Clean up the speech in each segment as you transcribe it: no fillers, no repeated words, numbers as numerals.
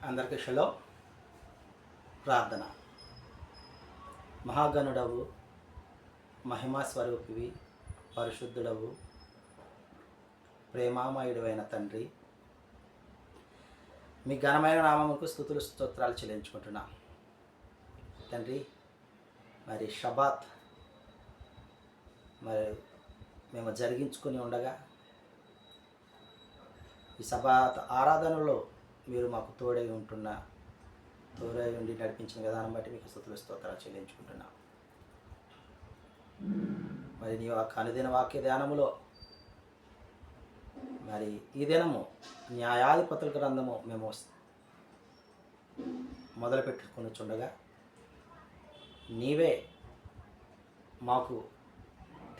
అందరికీ షలో ప్రార్థన. మహాగణుడవు, మహిమా స్వరూపివి, పరిశుద్ధుడవు, ప్రేమామయుడైన తండ్రి, మీ ఘనమైన నామముకు స్తుతులు స్తోత్రాలు చెల్లించుకుంటున్నా తండ్రి. మరి షబాత్ మేము జరిగించుకుని ఉండగా ఈ షబాత్ ఆరాధనలో మీరు మాకు తోడై ఉండి నడిపించిన విధానం బట్టి మీకు స్తుతులు స్తోత్రాలు చెల్లించుకుంటున్నాం. మరి నీ అనుదిన వాక్య ధ్యానములో మరి ఈ దినము న్యాయాధిపతుల గ్రంథము మేము మొదలు పెట్టుకుని చుండగా నీవే మాకు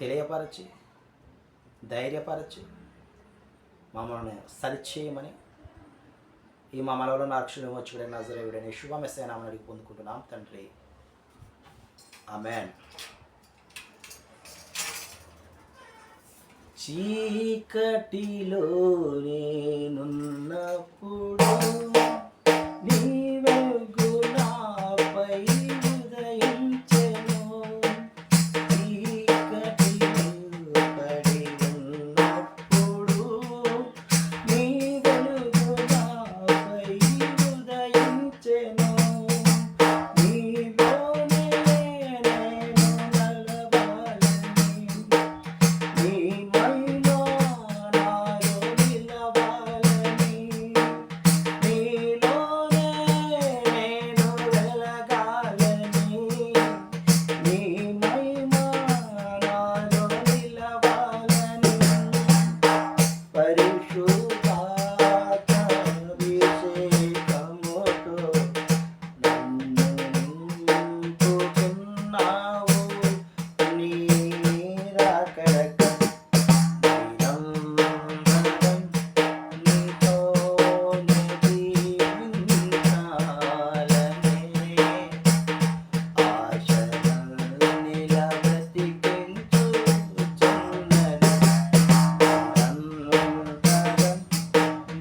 తెలియపరచి ధైర్యపరచి మమ్మల్ని సరిచేయమని ఈ మా మనలో నాక్షుడు వచ్చుడైన నజరేయుడైన యేషువా మెస్సీయ నామమున అడిగి పొందుకుంటున్నాం తండ్రి, ఆమేన్. చీకటిలో నేనున్నప్పుడు నీ వెలుగు నాపై ఉదయించెను. చీకటిలో పడి ఉన్నప్పుడు నీ వెలుగు నాపై ఉదయించెను. నీలోనే నేను నడవాలని, నీ మహిమ నాలో నిలవాలని, నీలోనే నేను వెలగాలని, నీ మహిమ నాలో నిలవాలని, పరిశుద్ధాత్మాభిషేకముతో నన్ను నింపుతున్నావు. నీ రాకడకై నిరంతరం నీతోనే జీవించాలని ఆశలను నిలబెట్టుకొనుచున్నది. నిరంతరం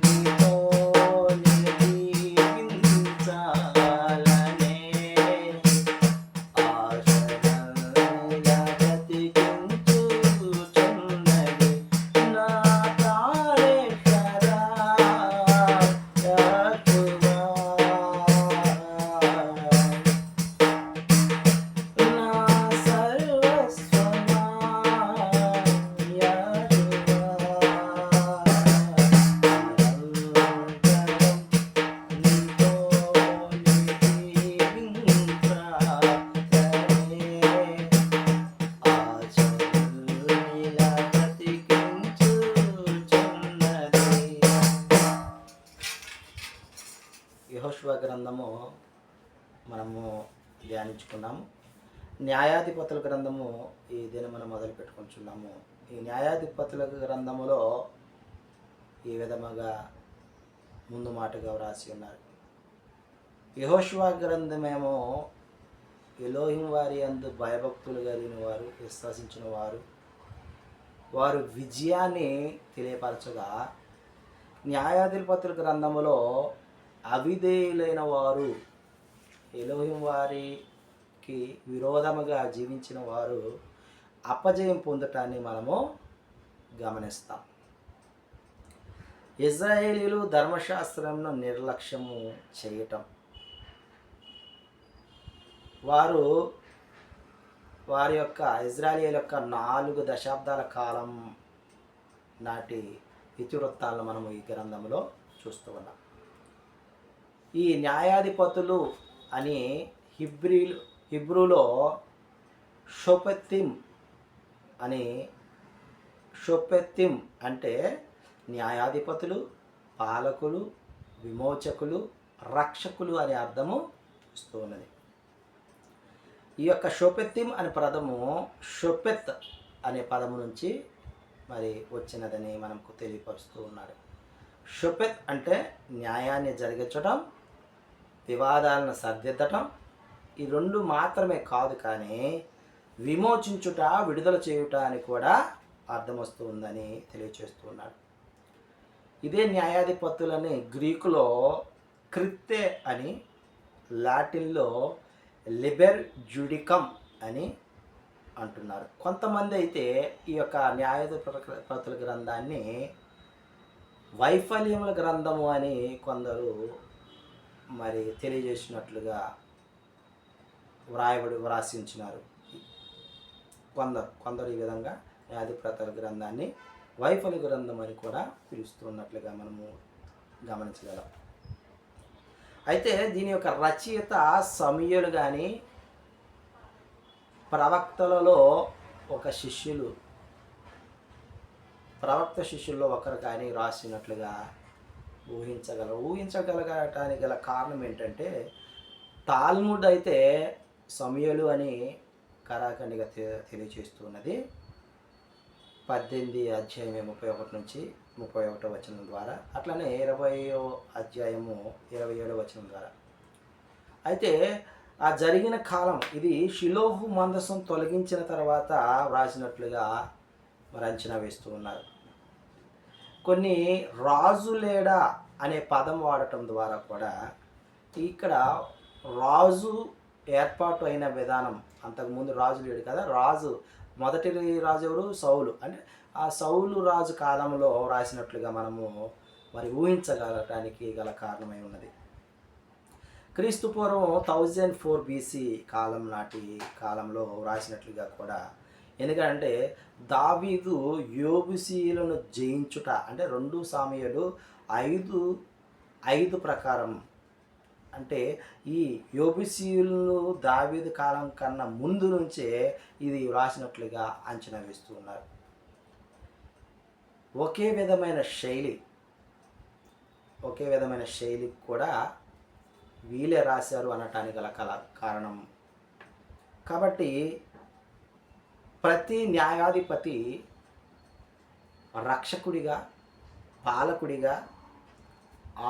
నీతోనే జీవించాలని ఆశలను నిలబెట్టుకొనుచున్నది. నా ప్రాణేశ్వరా యెహోవా, నా సర్వస్వమా యెహోవా, నిరంతరం నీతోనే జీవించాలని ఆశలను నిలబెట్టుకొనుచున్నది. యెహోషువ గ్రంథము మనము ధ్యానించుకున్నాము. న్యాయాధిపతుల గ్రంథము ఈ దినమున మొదలు పెట్టుకుంటున్నాము. ఈ న్యాయాధిపతుల గ్రంథములో ఈ విధముగా ముందు మాటగా వ్రాసి ఉన్నారు. యెహోషువ గ్రంథమేమో ఎలోహిం వారి యందు భయభక్తులు కలిగిన వారు, విశ్వసించిన వారు విజయాన్ని తెలియపరచగా, న్యాయాధిపతుల గ్రంథములో అవిధేయులైన వారు, ఎలోహిం వారికి విరోధముగా జీవించిన వారు అపజయం పొందటాన్ని మనము గమనిస్తాం. ఇశ్రాయేలీయులు ధర్మశాస్త్రంను నిర్లక్ష్యము చేయటం, వారి యొక్క ఇశ్రాయేలీయుల యొక్క 4 దశాబ్దాల కాలం నాటి ఇతివృత్తాలను మనము ఈ గ్రంథంలో చూస్తూ ఉన్నాం. ఈ న్యాయాధిపతులు అని హిబ్రూలో షోపెత్తిం అంటే న్యాయాధిపతులు, పాలకులు, విమోచకులు, రక్షకులు అనే అర్థము ఇస్తూ ఉన్నది. ఈ యొక్క షోపెత్తిం అనే పదము షోపెత్ అనే పదము నుంచి మరి వచ్చినదని మనకు తెలియపరుస్తూ ఉన్నాడు. షోపెత్ అంటే న్యాయాన్ని జరిగించడం, వివాదాలను సరిదిద్దటం. ఈ 2 మాత్రమే కాదు, కానీ విమోచించుట, విడుదల చేయుట అని కూడా అర్థం వస్తూ ఉందని తెలియచేస్తూ ఉన్నాడు. ఇదే న్యాయాధిపతులని గ్రీకులో క్రిత్తే అని, లాటిన్లో లిబెర్ జుడికమ్ అని అంటున్నారు. కొంతమంది అయితే ఈ యొక్క న్యాయాధిపతుల గ్రంథాన్ని వైఫల్యముల గ్రంథము అని కొందరు మరి తెలియజేసినట్లుగా వ్రాసి ఉంచినారు. కొందరు ఈ విధంగా న్యాయాధిపతుల గ్రంథాన్ని వైఫల్య గ్రంథం అని కూడా పిలుస్తున్నట్లుగా మనము గమనించగలం. అయితే దీని యొక్క రచయిత సమూయేలు కానీ, ప్రవక్తలలో ఒక ప్రవక్త శిష్యుల్లో ఒకరు కానీ రాసినట్లుగా ఊహించగలగటానికి గల కారణం ఏంటంటే, తాల్ముడ్ అయితే సమూయేలు అని కరాఖండిగా తెలియజేస్తున్నది. 18 అధ్యాయం 31 నుంచి 31 వచనం ద్వారా, అట్లనే 20వ అధ్యాయము 27వ వచనం ద్వారా. అయితే ఆ జరిగిన కాలం ఇది షిలోహు మందసం తొలగించిన తర్వాత వ్రాసినట్లుగా మరి అంచనా వేస్తూ ఉన్నారు. కొన్ని రాజులేడా అనే పదం వాడటం ద్వారా కూడా ఇక్కడ రాజు ఏర్పాటు అయిన విధానం, అంతకుముందు రాజు లేడు కదా, మొదటి రాజు ఎవరు? సౌలు. అంటే ఆ సౌలు రాజు కాలంలో రాసినట్లుగా మనము మరి ఊహించగలటానికి గల కారణమై ఉన్నది. క్రీస్తు పూర్వం 1004 BC కాలంలో రాసినట్లుగా కూడా. ఎందుకంటే దావీదు యోబుసీయులను జయించుట, అంటే 2 సాముయేలు 5:5 ప్రకారం, అంటే ఈ యోబుసీయులను దావీదు కాలం కన్నా ముందు నుంచే ఇది వ్రాసినట్లుగా అంచనా వేస్తూ ఉన్నారు. ఒకే విధమైన శైలి కూడా వీళ్ళే రాశారు అనటానికి గల కారణం. కాబట్టి ప్రతి న్యాయాధిపతి రక్షకుడిగా, పాలకుడిగా,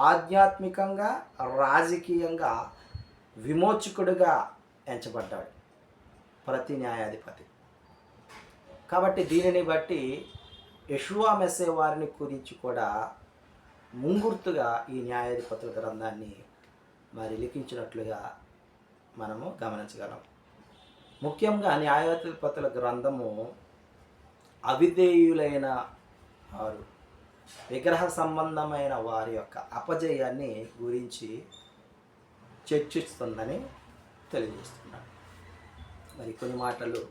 ఆధ్యాత్మికంగా, రాజకీయంగా విమోచకుడిగా ఎంచబడ్డాడు ప్రతి న్యాయాధిపతి. కాబట్టి దీనిని బట్టి యెషూవా మెస్సే వారిని గురించి కూడా ముంగుర్తుగా ఈ న్యాయాధిపతుల గ్రంథాన్ని మరి లిఖించినట్లుగా మనము గమనించగలం. ముఖ్యంగా న్యాయాధిపతుల గ్రంథము అవిధేయులైన వారు, విగ్రహ సంబంధమైన వారి యొక్క అపజయాన్ని గురించి చర్చిస్తుందని తెలియజేస్తున్నాడు. మరి కొన్ని మాటలు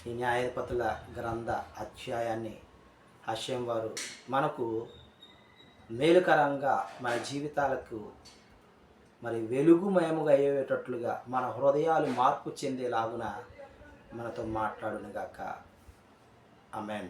ఈ న్యాయాధిపతుల గ్రంథ అధ్యాయాన్ని హషేం వారు మనకు మేలుకరంగా, మన జీవితాలకు మరి వెలుగుమయముగా అయ్యేటట్లుగా, మన హృదయాలు మార్పు చెందేలాగున మనతో మాట్లాడునుగాక. ఆమేన్.